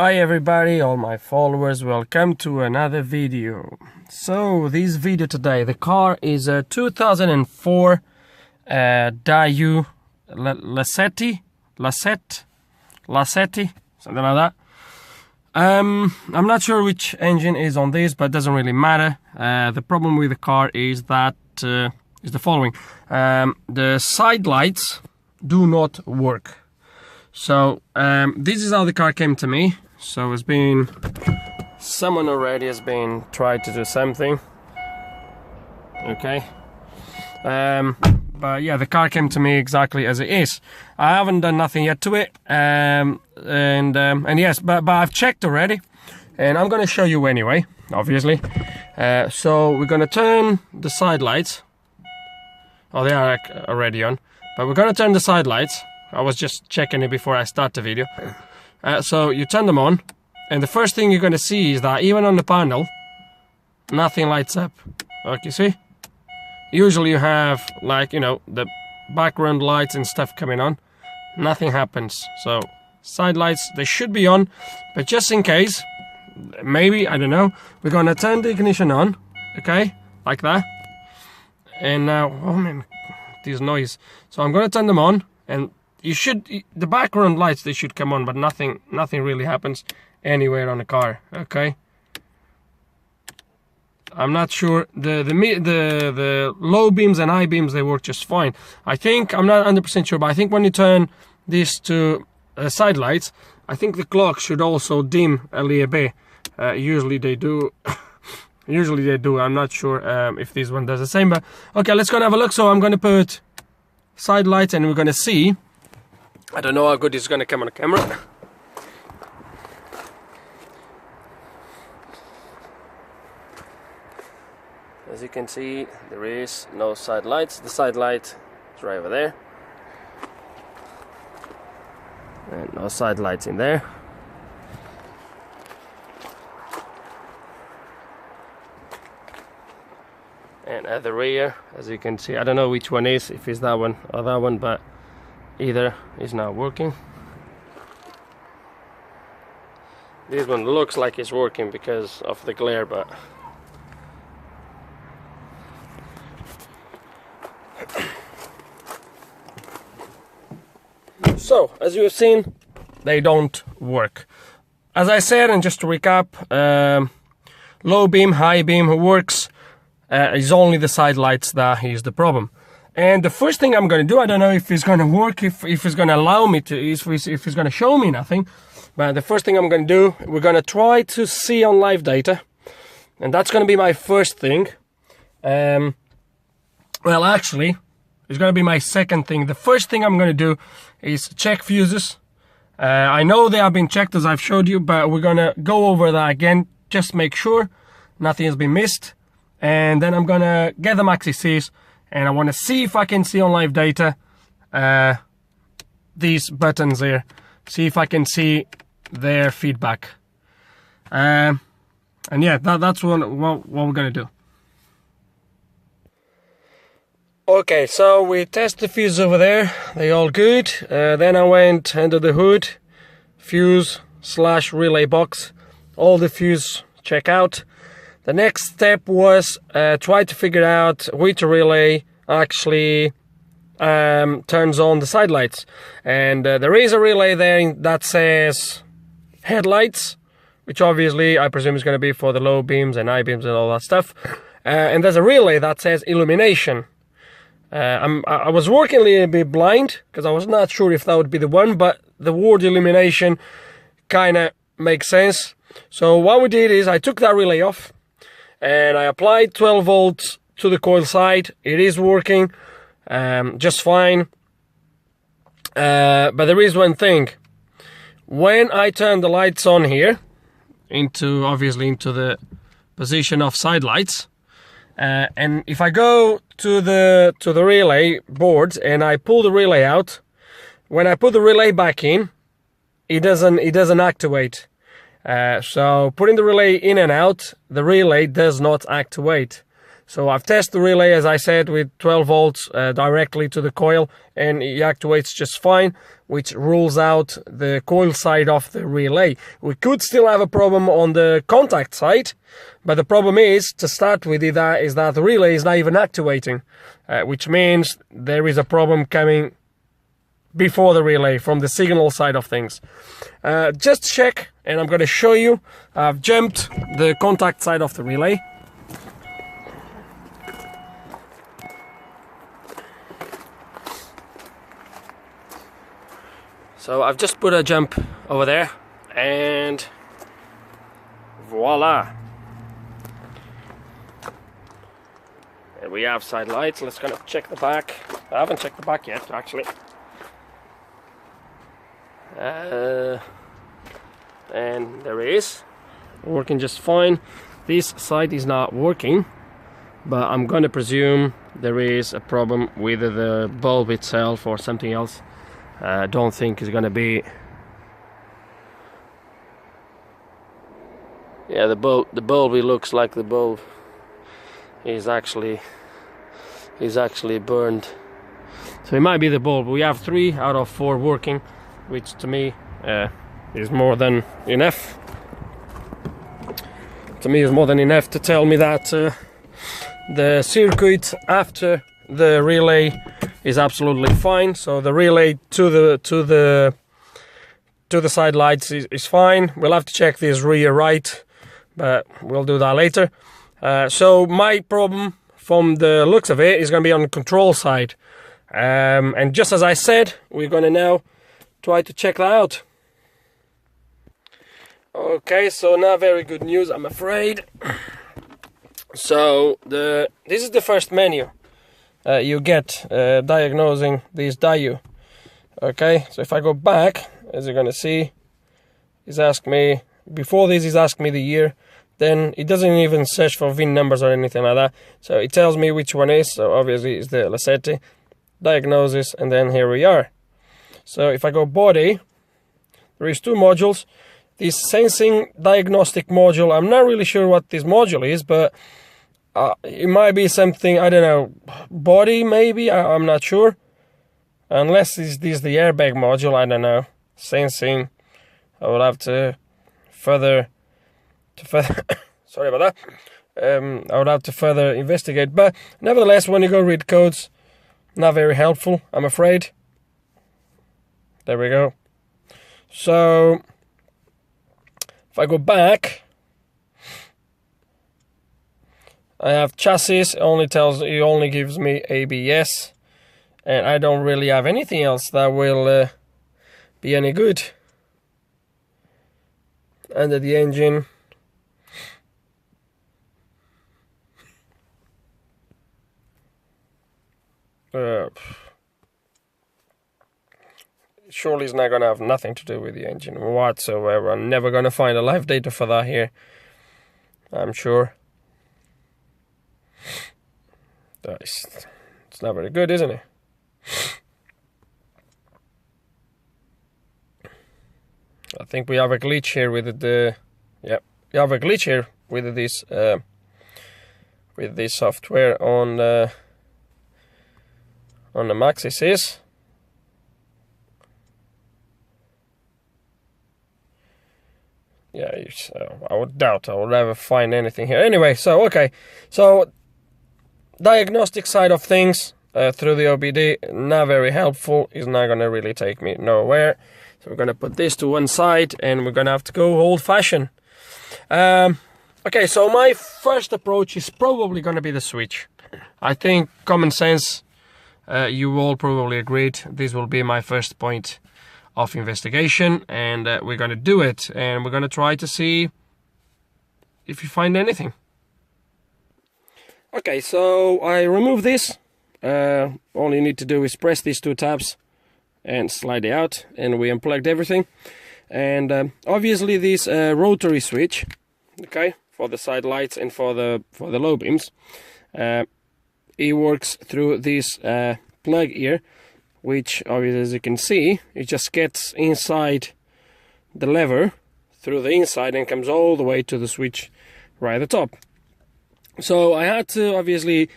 Hi everybody, all my followers, welcome to another video. So this video today, the car is a 2004 Daewoo Lacetti, something like that. I'm not sure which engine is on this, but it doesn't really matter. The problem with the car is that is the following: the side lights do not work. So this is how the car came to me. So it's been, someone already has been tried to do something. Okay. But yeah, the car came to me exactly as it is. I haven't done nothing yet to it. And yes, but I've checked already, and I'm gonna show you anyway, obviously. So we're gonna turn the side lights. Oh, they are already on. But we're gonna turn the side lights. I was just checking it before I start the video. So you turn them on, and the first thing you're going to see is that even on the panel, nothing lights up. Like you see? Usually you have, like, you know, the background lights and stuff coming on. Nothing happens. So side lights, they should be on, but just in case, maybe, I don't know, we're going to turn the ignition on, okay, like that. And now, oh man, this noise. So I'm going to turn them on, and you should, the background lights, they should come on, but nothing really happens anywhere on the car. Okay, I'm not sure. The low beams and high beams, they work just fine. I think, I'm not 100% sure, but I think when you turn this to side lights, I think the clock should also dim a little bit. Usually they do. Usually they do. I'm not sure if this one does the same, but okay, let's go and have a look. So I'm going to put side lights, and we're going to see. I don't know how good it's going to come on the camera. As you can see, there is no side lights. The side light is right over there. And no side lights in there. And at the rear, as you can see, I don't know which one is, if it's that one or that one, but either is not working. This one looks like it's working because of the glare, but so as you have seen, they don't work. As I said, and just to recap, low beam, high beam works. Is only the side lights that is the problem. And the first thing I'm going to do, I don't know if it's going to work, if it's going to allow me to, if it's going to show me nothing. But the first thing I'm going to do, we're going to try to see on live data. And that's going to be my first thing. Well, actually, it's going to be my second thing. The first thing I'm going to do is check fuses. I know they have been checked, as I've showed you, but we're going to go over that again. Just make sure nothing has been missed. And then I'm going to get the maxi Cs. And I want to see if I can see on live data these buttons here. See if I can see their feedback. And yeah, that's what we're going to do. Okay, so we test the fuse over there. They all good. Then I went under the hood, fuse / relay box. All the fuse check out. The next step was try to figure out which relay actually turns on the side lights. And there is a relay there that says headlights, which obviously I presume is going to be for the low beams and high beams and all that stuff. And there's a relay that says illumination. I was working a little bit blind because I was not sure if that would be the one, but the word illumination kind of makes sense. So what we did is I took that relay off, and I applied 12 volts to the coil side. It is working just fine. But there is one thing. When I turn the lights on here, obviously into the position of side lights, and if I go to the relay board and I pull the relay out, when I put the relay back in, it doesn't activate. So putting the relay in and out, the relay does not activate. So I've tested the relay, as I said, with 12 volts directly to the coil, and it actuates just fine, which rules out the coil side of the relay. We could still have a problem on the contact side, but the problem is, to start with, is that the relay is not even actuating, which means there is a problem coming before the relay from the signal side of things. Just check, and I'm going to show you. I've jumped the contact side of the relay. So I've just put a jump over there, and voila. And we have side lights. Let's kind of check the back. I haven't checked the back yet, actually. And there it is, working just fine. This side is not working, but I'm going to presume there is a problem with the bulb itself or something else. I don't think it's going to be. Yeah, the bulb. It looks like the bulb is actually burned. So it might be the bulb. We have 3 out of 4 working, which to me is more than enough. To me, is more than enough to tell me that the circuit after the relay is absolutely fine. So the relay to the side lights is fine. We'll have to check this rear right, but we'll do that later. So my problem, from the looks of it, is going to be on the control side. And just as I said, we're going to now try to check that out. Okay, so not very good news, I'm afraid. So this is the first menu you get diagnosing this Daewoo. Okay, so if I go back, as you're gonna see, he's asked me, before this he's asked me the year, then it doesn't even search for VIN numbers or anything like that, so it tells me which one is. So obviously it's the Lacetti, diagnosis, and then here we are. So if I go body, there is 2 modules. This sensing diagnostic module, I'm not really sure what this module is, but it might be something, I don't know, body maybe, I'm not sure. Unless this is the airbag module, I don't know. Sensing, I would have to further sorry about that. I would have to further investigate, but nevertheless, when you go read codes, not very helpful, I'm afraid. There we go. So if I go back, I have chassis. It only gives me ABS, and I don't really have anything else that will be any good. Under the engine, surely it's not going to have nothing to do with the engine whatsoever. I'm never going to find a live data for that here, I'm sure. It's not very good, isn't it? I think we have a glitch here with the we have a glitch here with this software on the Maxis. Yeah, I would doubt I will ever find anything here. Anyway, so okay, so diagnostic side of things through the OBD, not very helpful. It's not going to really take me nowhere. So we're going to put this to one side, and we're going to have to go old-fashioned. Okay, so my first approach is probably going to be the switch. I think common sense, you all probably agreed, this will be my first point of investigation, and we're going to do it, and we're going to try to see if you find anything. Okay, so I remove this. All you need to do is press these 2 tabs and slide it out, and we unplugged everything. And obviously this rotary switch, okay, for the side lights and for the low beams, it works through this plug here, which obviously, as you can see, it just gets inside the lever through the inside and comes all the way to the switch right at the top. So I had to obviously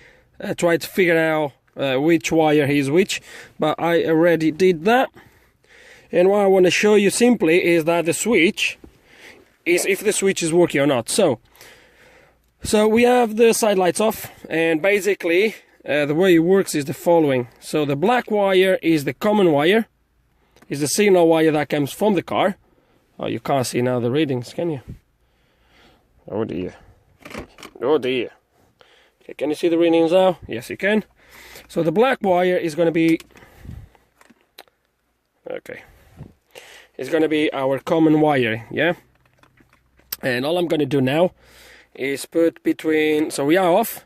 try to figure out which wire is which, but I already did that. And what I want to show you simply is that the switch is if the switch is working or not. So we have the side lights off, and basically the way it works is the following. So the black wire is the common wire, is the signal wire that comes from the car. Oh, you can't see now the readings, can you? Oh dear. Oh dear. Okay, can you see the readings now? Yes, you can. So the black wire is going to be... Okay. It's going to be our common wire, yeah? And all I'm going to do now is put between... So we are off.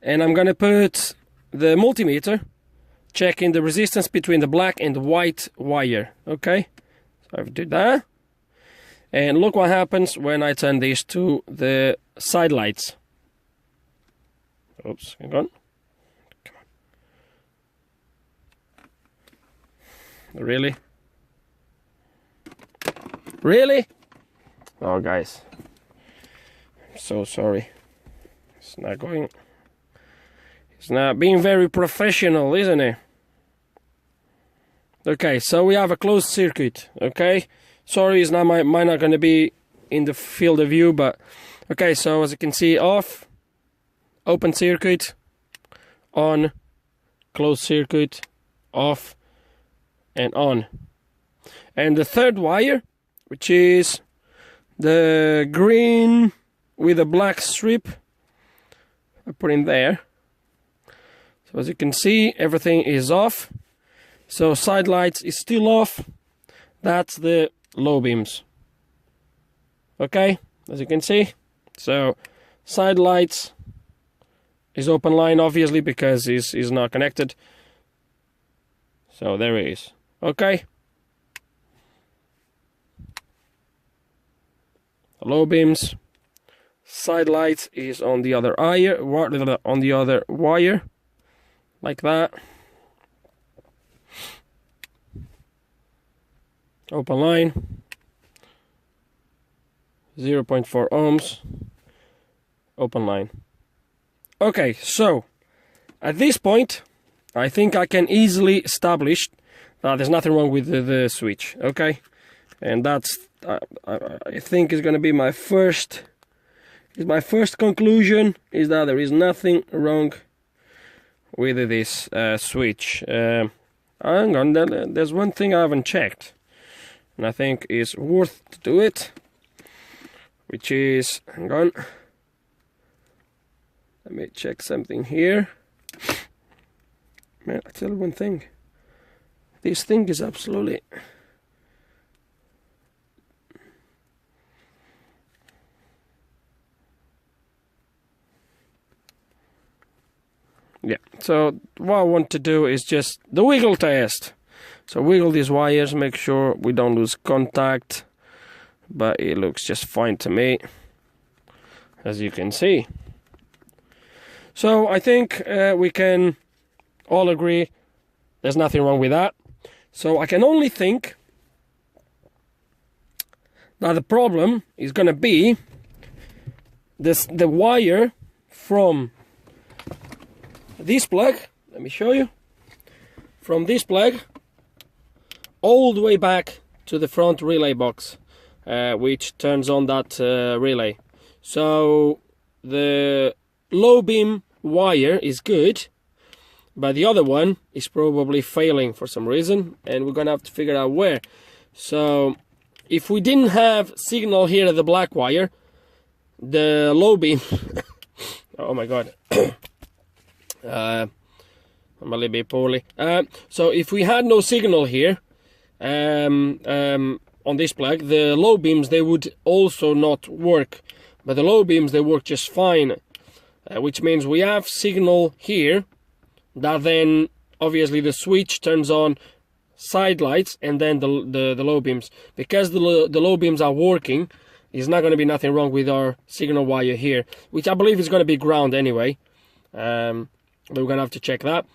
And I'm going to put the multimeter checking the resistance between the black and the white wire, okay? So I've did that. And look what happens when I turn these to the side lights. Oops, hang on. Come on. Really? Really? Oh, guys. I'm so sorry. It's not going... It's not being very professional, isn't it? Okay, so we have a closed circuit, okay? Sorry, it's not might not going to be in the field of view, but... Okay, so as you can see, off, open circuit, on, closed circuit, off, and on. And the third wire, which is the green with a black strip, I put in there. So as you can see, everything is off. So side lights is still off. That's the low beams. Okay, as you can see. So side lights is open line, obviously, because it's not connected. So there it is. Okay. Low beams. Side lights is on the other wire, like that. Open line. 0.4 ohms. Open line. Okay, so at this point, I think I can easily establish that there's nothing wrong with the switch. Okay, and that's I think is going to be my first. My first conclusion is that there is nothing wrong with this switch. Hang on, there's one thing I haven't checked, and I think is worth to do it, which is, hang on, let me check something here. Man, I tell you one thing, this thing is absolutely... Yeah, so what I want to do is just the wiggle test. So wiggle these wires, make sure we don't lose contact. But it looks just fine to me, as you can see. So I think we can all agree there's nothing wrong with that. So I can only think that the problem is going to be the wire from this plug. Let me show you. From this plug all the way back to the front relay box, which turns on that relay. So the low beam wire is good, but the other one is probably failing for some reason, and we're gonna have to figure out where. So if we didn't have signal here at the black wire, the low beam oh my god, I'm a little bit poorly. So if we had no signal here on this plug, the low beams, they would also not work, but the low beams, they work just fine, which means we have signal here that then obviously the switch turns on side lights and then the low beams. Because the low beams are working, there's not going to be nothing wrong with our signal wire here, which I believe is going to be ground anyway, but we're going to have to check that.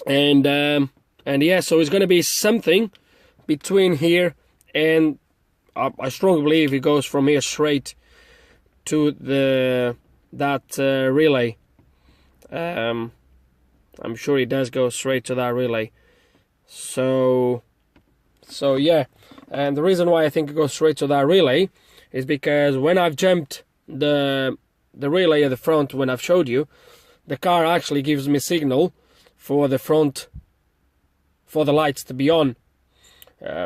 And yeah, so it's going to be something between here and I strongly believe it goes from here straight to the that relay. I'm sure it does go straight to that relay. So yeah, and the reason why I think it goes straight to that relay is because when I've jumped the relay at the front, when I've showed you, the car actually gives me signal for the front, for the lights to be on,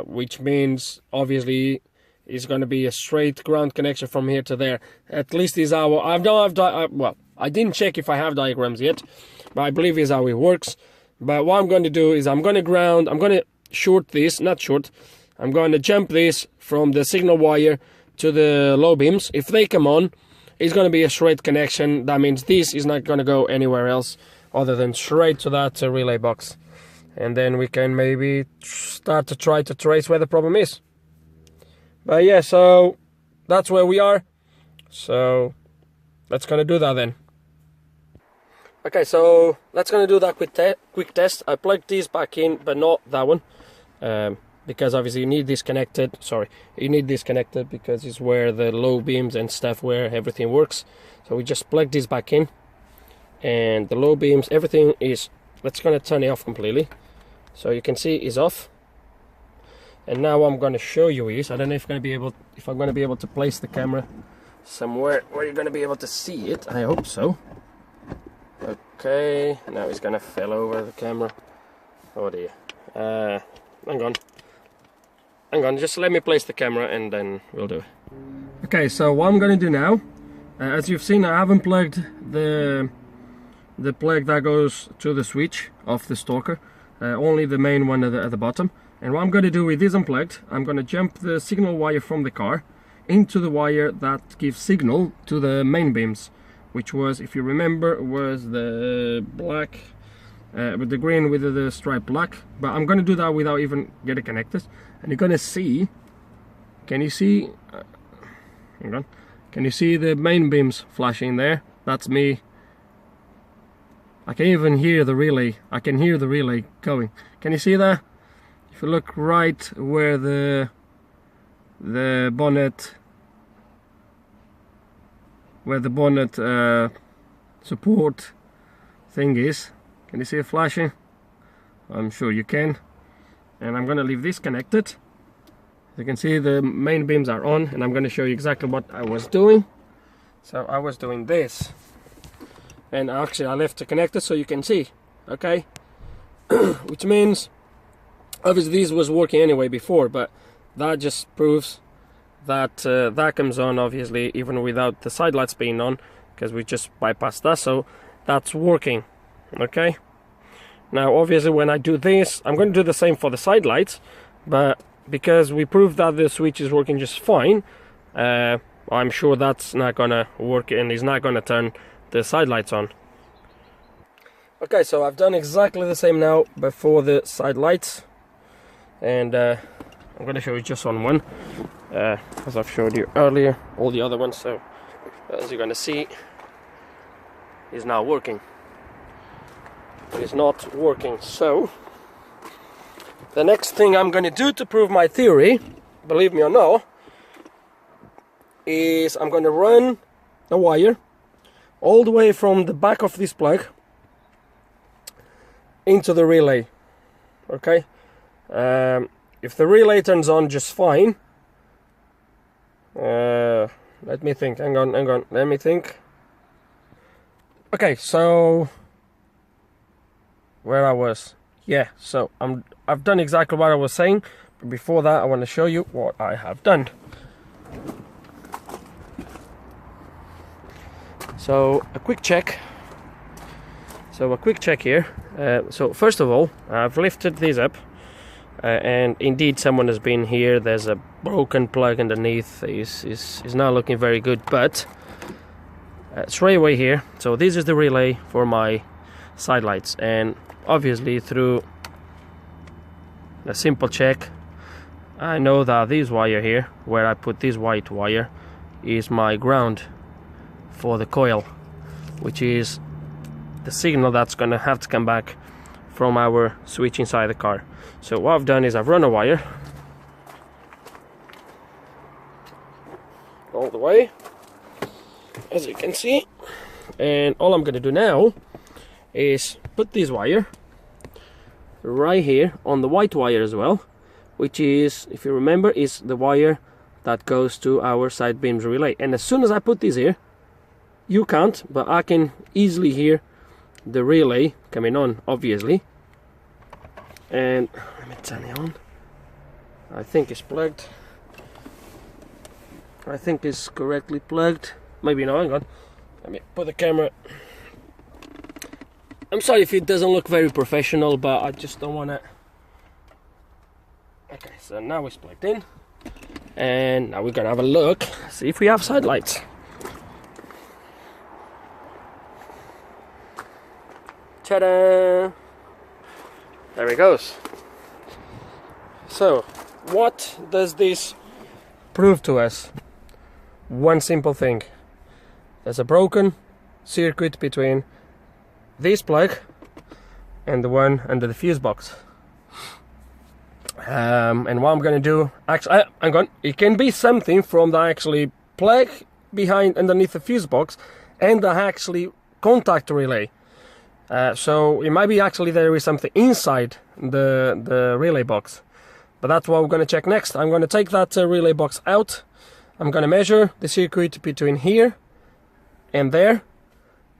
which means obviously it's going to be a straight ground connection from here to there. At least is how well, I didn't check if I have diagrams yet, but I believe is how it works. But what I'm going to do is I'm going to short this, I'm going to jump this from the signal wire to the low beams. If they come on, it's going to be a straight connection. That means this is not going to go anywhere else other than straight to that relay box. And then we can maybe start to try to trace where the problem is. But yeah, so that's where we are. So let's gonna do that then. Okay, so let's gonna do that quick test. I plugged these back in, but not that one, because obviously you need this connected. Sorry, you need this connected because it's where the low beams and stuff, where everything works. So we just plugged this back in, and the low beams, everything is. Let's gonna turn it off completely, so you can see it's off. And now I'm going to show you is, I don't know if I'm going to be able to place the camera somewhere where you're going to be able to see it. I hope so. Okay, now he's going to fall over the camera. Oh dear. Hang on, just let me place the camera and then we'll do it. Okay, so what I'm going to do now, as you've seen, I haven't plugged the plug that goes to the switch of the stalker, only the main one at the bottom. And what I'm going to do with this unplugged, I'm going to jump the signal wire from the car into the wire that gives signal to the main beams, which was, if you remember, was the black with the green with the stripe black. But I'm going to do that without even getting connected. And you're going to see, can you see, hang on, can you see the main beams flashing there? That's me. I can even hear the relay. I can hear the relay going. Can you see that? If you look right where the bonnet support thing is, can you see it flashing? I'm sure you can. And I'm going to leave this connected. You can see the main beams are on, and I'm going to show you exactly what I was doing. So I was doing this, and actually I left it connected so you can see, okay? Which means obviously this was working anyway before, but that just proves that that comes on obviously even without the side lights being on, because we just bypassed that, so that's working. Okay, now obviously when I do this, I'm going to do the same for the side lights, but because we proved that the switch is working just fine, I'm sure that's not gonna work and it's not gonna turn the side lights on. Okay, so I've done exactly the same now before the side lights. And I'm going to show you just on one, as I've showed you earlier, all the other ones. So as you're going to see, is now working. It is not working. So the next thing I'm going to do to prove my theory, believe me or no, is I'm going to run a wire all the way from the back of this plug into the relay. Okay. If the relay turns on just fine, let me think, hang on, let me think. Okay, so where I was, yeah, so I've done exactly what I was saying, but before that I want to show you what I have done. So a quick check here. So first of all, I've lifted these up. And indeed someone has been here. There's a broken plug underneath. Is not looking very good, but straight away here, so this is the relay for my side lights, and obviously through a simple check I know that this wire here, where I put this white wire, is my ground for the coil, which is the signal that's gonna have to come back from our switch inside the car. So what I've done is I've run a wire all the way, as you can see, And all I'm gonna do now is put this wire right here on the white wire as well, which is, if you remember, is the wire that goes to our side beams relay. And as soon as I put this here, you can't, but I can easily hear the relay coming on, obviously. And let me turn it on. I think it's plugged. I think it's correctly plugged. Maybe not, hang on. Let me put the camera. I'm sorry if it doesn't look very professional, but I just don't want to. Okay, so now it's plugged in. And now we're gonna have a look, see if we have side lights. Ta-da! There it goes. So, what does this prove to us? One simple thing. There's a broken circuit between this plug and the one under the fuse box. And what I'm gonna do, actually, it can be something from the actually plug behind underneath the fuse box and the actually contact relay. So it might be actually there is something inside the relay box, but that's what we're going to check next. I'm going to take that relay box out. I'm going to measure the circuit between here and there,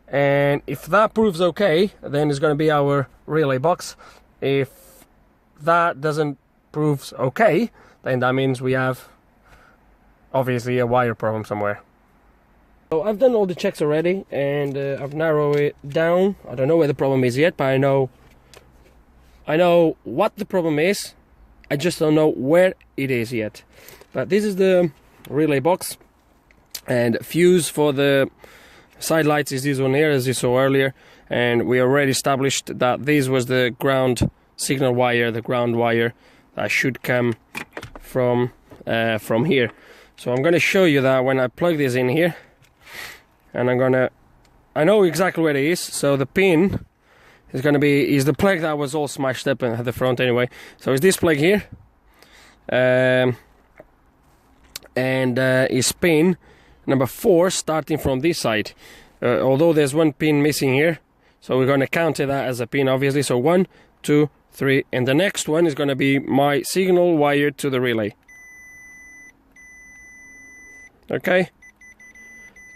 and if that proves okay, then it's going to be our relay box. If that doesn't prove okay, then that means we have obviously a wire problem somewhere. So I've done all the checks already, and I've narrowed it down. I don't know where the problem is yet, but I know what the problem is. I just don't know where it is yet. But this is the relay box, and fuse for the side lights is this one here, as you saw earlier. And we already established that this was the ground signal wire, the ground wire that should come from here. So I'm going to show you that when I plug this in here. And I know exactly where it is. So the pin is going to be, is the plug that was all smashed up at the front anyway. So it's this plug here. And is pin number 4 starting from this side. Although there's one pin missing here. So we're going to count that as a pin, obviously. So 1, 2, 3. And the next one is going to be my signal wire to the relay. Okay.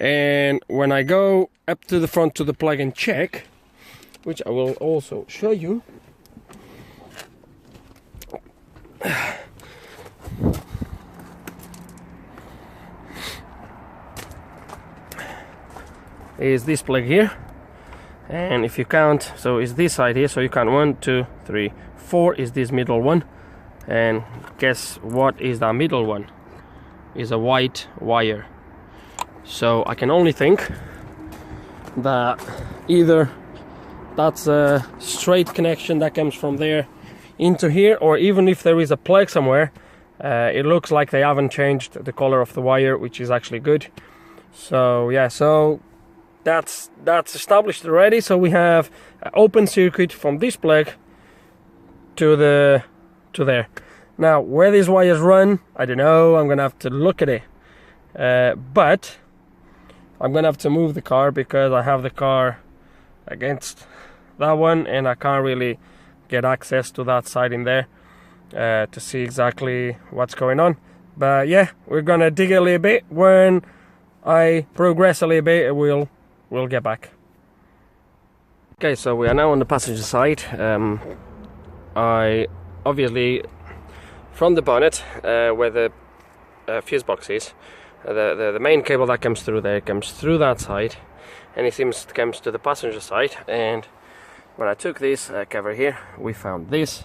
And when I go up to the front to the plug and check, which I will also show you, is this plug here. And if you count, so it's this side here, so you count 1, 2, 3, 4 is this middle one. And guess what is that middle one? Is a white wire. So I can only think that either that's a straight connection that comes from there into here, or even if there is a plug somewhere, it looks like they haven't changed the color of the wire, which is actually good. So yeah, so that's established already. So we have an open circuit from this plug to there. Now where these wires run, I don't know. I'm gonna have to look at it, but I'm gonna have to move the car because I have the car against that one and I can't really get access to that side in there to see exactly what's going on. But yeah, we're gonna dig a little bit. When I progress a little bit, we'll get back. Okay, so we are now on the passenger side. I obviously, from the bonnet where the fuse box is, the main cable that comes through there comes through that side, and it seems it comes to the passenger side. And when I took this cover here, we found this,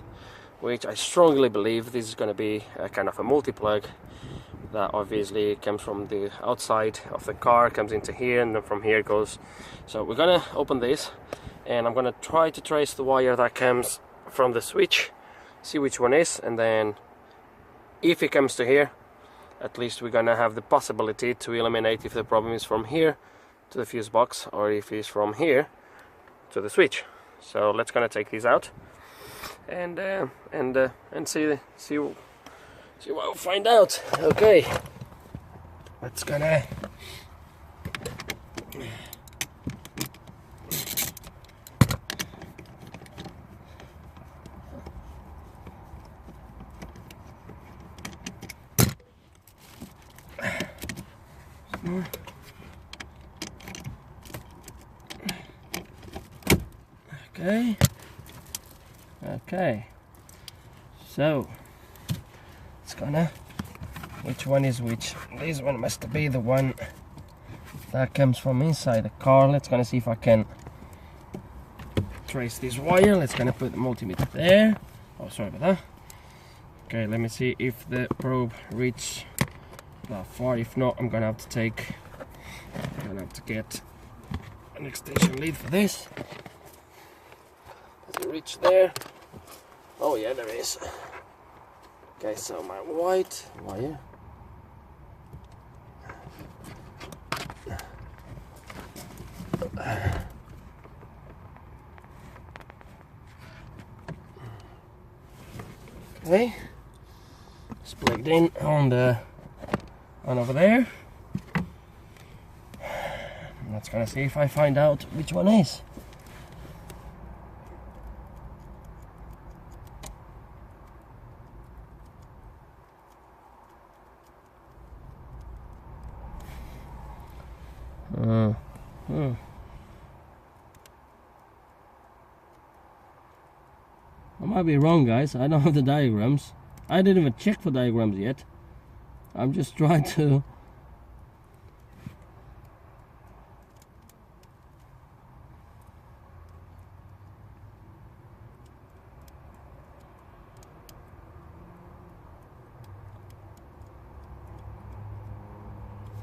which I strongly believe this is going to be a kind of a multi-plug that obviously comes from the outside of the car, comes into here, and then from here it goes. So we're gonna open this, and I'm gonna try to trace the wire that comes from the switch, see which one is, and then if it comes to here, at least we're gonna have the possibility to eliminate if the problem is from here to the fuse box or if it's from here to the switch. So let's gonna take these out and see what we'll find out. Okay, let's gonna more. Okay, so it's gonna, which one is which? This one must be the one that comes from inside the car. Let's gonna see if I can trace this wire. Let's gonna put the multimeter there. Oh, sorry about that. Okay, let me see if the probe reaches that far. If not, I'm gonna have to get an extension lead for this. Does it reach there? Oh yeah, there is. Okay, so my white wire. Okay, it's plugged in on over there. Let's gonna see if I find out which one is. I might be wrong, guys. I don't have the diagrams. I didn't even check for diagrams yet. I'm just trying to...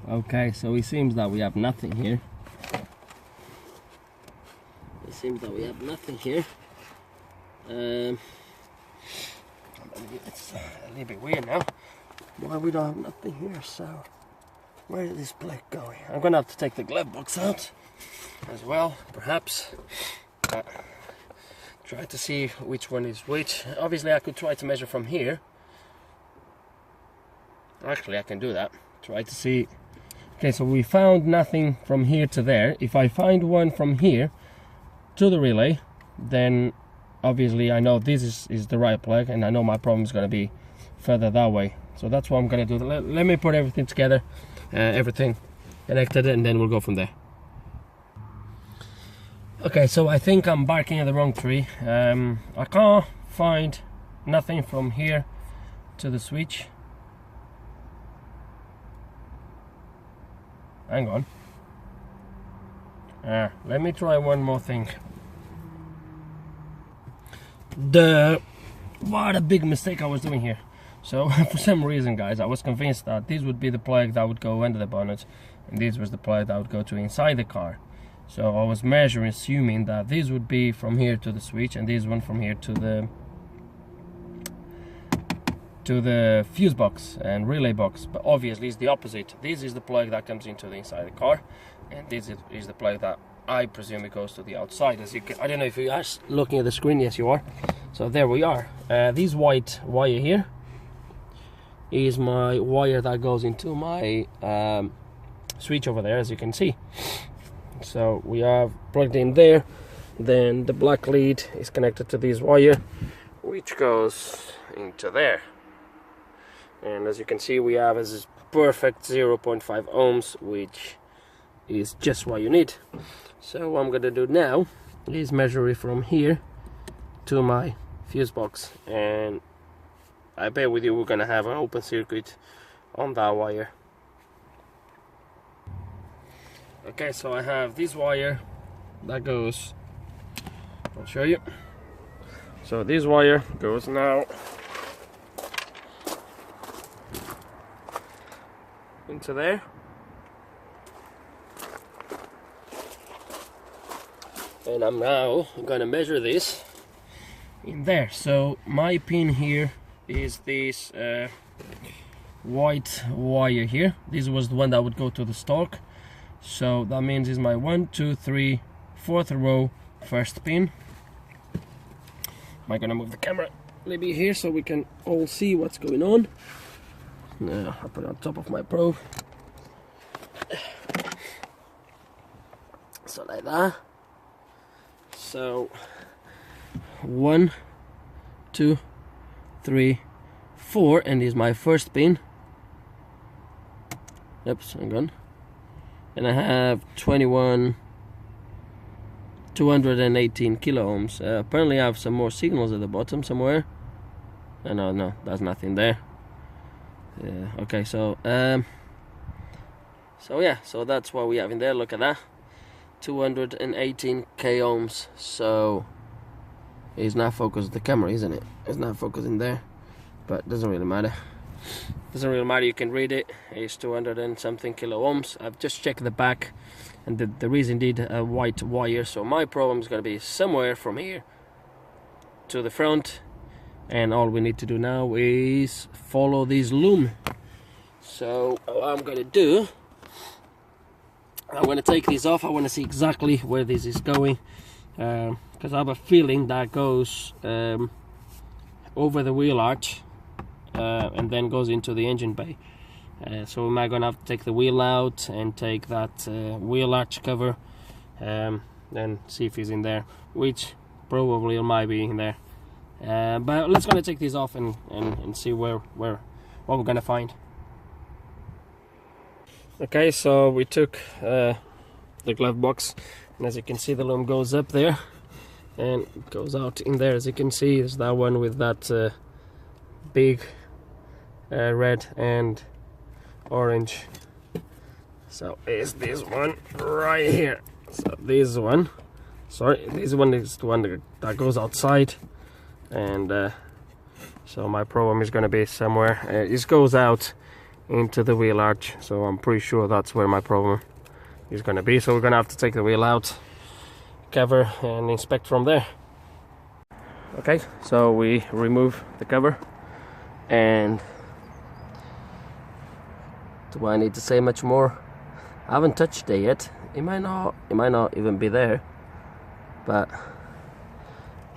Okay, so it seems that we have nothing here. It's a little bit weird now. Why we don't have nothing here? So where is this plug going? I'm gonna have to take the glove box out as well, perhaps. Try to see which one is which. Obviously I could try to measure from here. Actually I can do that. Try to see. Okay, so we found nothing from here to there. If I find one from here to the relay, then obviously I know this is the right plug, and I know my problem is going to be further that way. So that's what I'm going to do. Let me put everything together, everything connected, and then we'll go from there. Okay, so I think I'm barking at the wrong tree. I can't find nothing from here to the switch. Hang on. Let me try one more thing. What a big mistake I was doing here. So for some reason, guys, I was convinced that this would be the plug that would go under the bonnet, and this was the plug that would go to inside the car. So I was measuring, assuming that this would be from here to the switch, and this one from here to the fuse box and relay box. But obviously it's the opposite. This is the plug that comes into the inside the car, and this is the plug that I presume it goes to the outside. As you can, I don't know if you are looking at the screen. Yes, you are. So there we are. This white wire here is my wire that goes into my switch over there, as you can see. So we have plugged in there. Then the black lead is connected to this wire, which goes into there. And as you can see, we have a perfect 0.5 ohms, which is just what you need. So what I'm gonna do now is measure it from here to my fuse box, and I bet with you we're gonna have an open circuit on that wire. Okay, so I have this wire that goes, I'll show you. So this wire goes now into there. And I'm now gonna measure this in there. So my pin here is this white wire here. This was the one that would go to the stalk. So that means it's my 1, 2, 3, 4th row first pin. I'm gonna move the camera a little bit here so we can all see what's going on. Now I'll put it on top of my probe. So like that. So 1, 2, 3, 4, and is my first pin. Oops, hang on. and I have 218 kilo ohms. Apparently I have some more signals at the bottom somewhere. No, there's nothing there. Okay, so yeah, so that's what we have in there. Look at that, 218 k ohms. So it's not focused the camera, isn't it? It's not focusing there, but it doesn't really matter. Doesn't really matter, you can read it. It's 200 and something kilo ohms. I've just checked the back, and there is indeed a white wire. So my problem is going to be somewhere from here to the front, and all we need to do now is follow this loom. So what I'm going to do, I'm going to take this off. I want to see exactly where this is going, because I have a feeling that goes over the wheel arch and then goes into the engine bay. So am I going to have to take the wheel out and take that wheel arch cover, then see if he's in there, which probably might be in there. But let's gonna take these off and see what we're gonna find. Okay, so we took the glove box, and as you can see, the loom goes up there and goes out in there. As you can see, is that one with that big red and orange. So is this one right here. So this one is the one that goes outside. And so my problem is going to be somewhere. It goes out into the wheel arch, so I'm pretty sure that's where my problem is going to be. So we're going to have to take the wheel out, cover, and inspect from there. Okay, so we remove the cover, and do I need to say much more? I haven't touched it yet. It might not even be there, but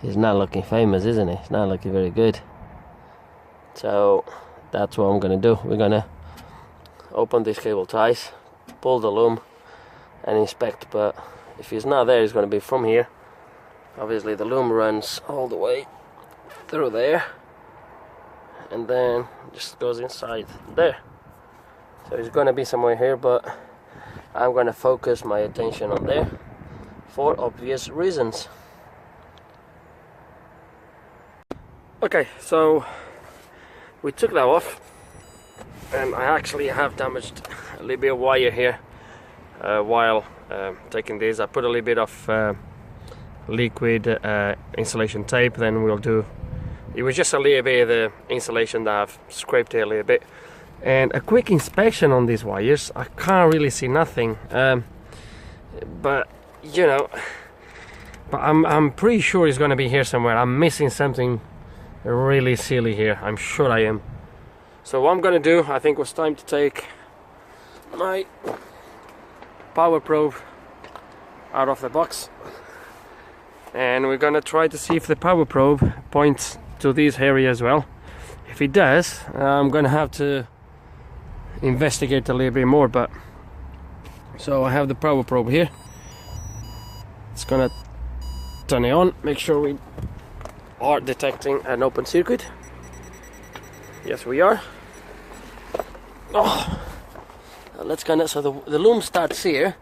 it's not looking famous, isn't it? It's not looking very good. So that's what I'm gonna do. We're gonna open these cable ties, pull the loom, and inspect. But if he's not there, he's gonna be from here. Obviously the loom runs all the way through there, and then just goes inside there. So he's gonna be somewhere here, but I'm gonna focus my attention on there for obvious reasons. Okay, so we took that off, and I actually have damaged a little bit of wire here while taking this. I put a little bit of liquid insulation tape, then we'll do, it was just a little bit of the insulation that I've scraped it a little bit. And a quick inspection on these wires, I can't really see nothing, but you know, but I'm pretty sure it's going to be here somewhere. I'm missing something really silly here, I'm sure I am. So what I'm gonna do, I think it was time to take my power probe out of the box, and we're gonna try to see if the power probe points to this area as well. If it does, I'm gonna have to investigate a little bit more. But so I have the power probe here. It's gonna turn it on, make sure we are detecting an open circuit. Yes, we are. Oh, let's gonna, so the loom starts here.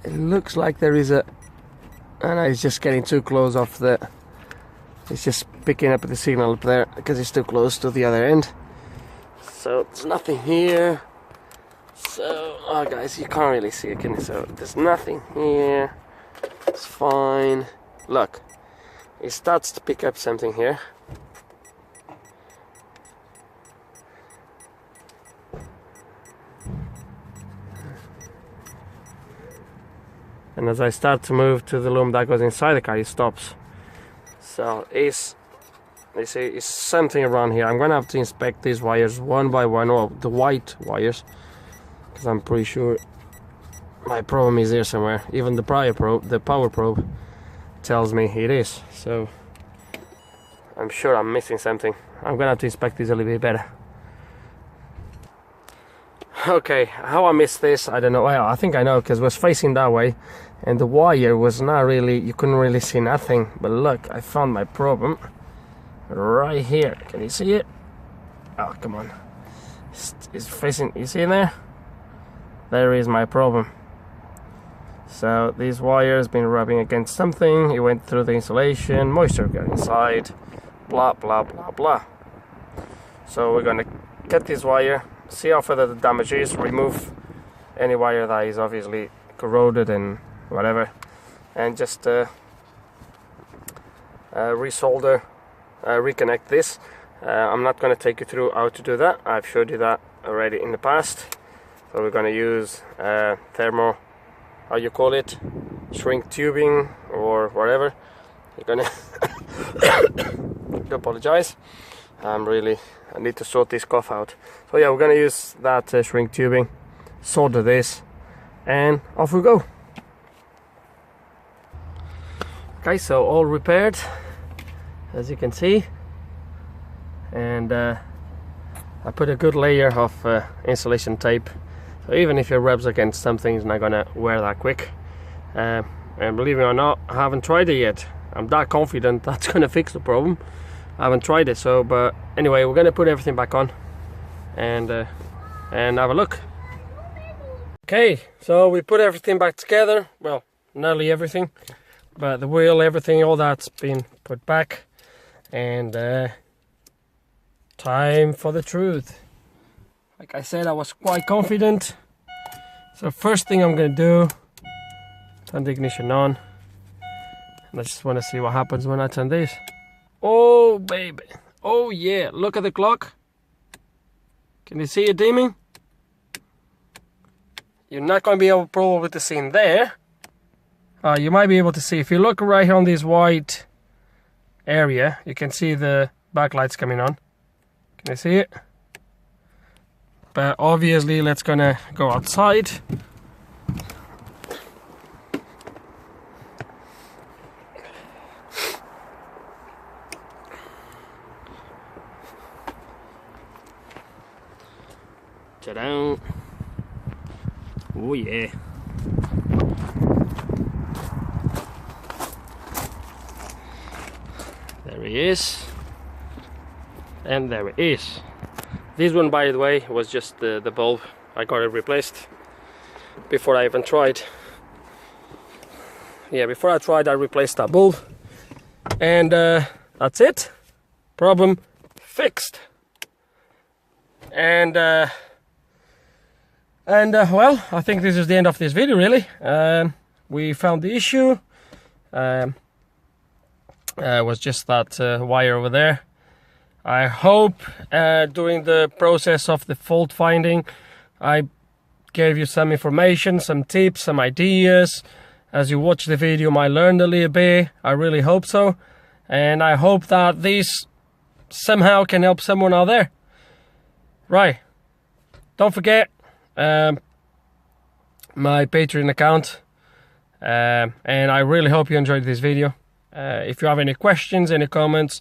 It looks like there is a, and it's just getting too close off the, it's just picking up the signal up there because it's too close to the other end. So there's nothing here. So, oh guys, you can't really see it, can you? So there's nothing here. It's fine. Look, it starts to pick up something here. And as I start to move to the loom that goes inside the car, it stops. So it's, they say it's something around here. I'm gonna have to inspect these wires one by one, or the white wires, because I'm pretty sure my problem is here somewhere. Even the power probe tells me it is. So I'm sure I'm missing something. I'm gonna have to inspect this a little bit better. Okay, how I missed this, I don't know. Well, I think I know, because it was facing that way, and the wire was not really, you couldn't really see nothing. But look, I found my problem right here. Can you see it? Oh, come on. is facing, you see there? There is my problem. So this wire has been rubbing against something, it went through the insulation, moisture got inside, blah blah blah blah. So we're gonna cut this wire, see how further the damage is, remove any wire that is obviously corroded and whatever, and just resolder, reconnect this. I'm not going to take you through how to do that. I've showed you that already in the past. So we're going to use thermo, how you call it, shrink tubing or whatever. You're going to apologize. I need to sort this cough out. So yeah, we're going to use that shrink tubing, solder this, and off we go. Okay, so all repaired, as you can see, and I put a good layer of insulation tape, so even if it rubs against something, it's not gonna wear that quick. And believe me or not, I haven't tried it yet. I'm that confident that's gonna fix the problem. I haven't tried it, so but anyway, we're gonna put everything back on and have a look. Okay, so we put everything back together. Well, nearly everything. But the wheel, everything, all that's been put back, and time for the truth. Like I said, I was quite confident. So first thing I'm gonna do, turn the ignition on, and I just want to see what happens when I turn this. Oh baby, oh yeah, look at the clock. Can you see it dimming? You're not gonna be able probably to see in there. You might be able to see, if you look right here on this white area, you can see the backlights coming on. Can you see it? But obviously, let's gonna go outside. Ta-da! Oh yeah. There he is, and there it is. This one, by the way, was just the bulb. I got it replaced before I even tried. Yeah, before I tried, I replaced that bulb, and that's it. Problem fixed. And well, I think this is the end of this video, really. We found the issue. Was just that wire over there. I hope during the process of the fault finding I gave you some information, some tips, some ideas. As you watch the video, you might learn a little bit. I really hope so, and I hope that this somehow can help someone out there. Right, don't forget my Patreon account, and I really hope you enjoyed this video. If you have any questions, any comments,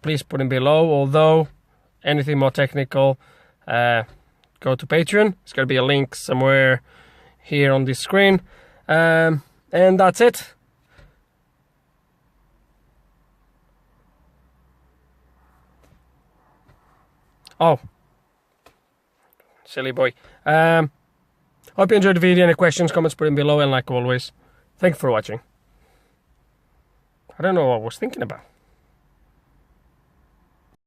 please put them below. Although anything more technical, go to Patreon. It's going to be a link somewhere here on this screen. And that's it. Oh, silly boy. Hope you enjoyed the video. Any questions, comments, put them below. And like always, thank you for watching. I don't know what I was thinking about.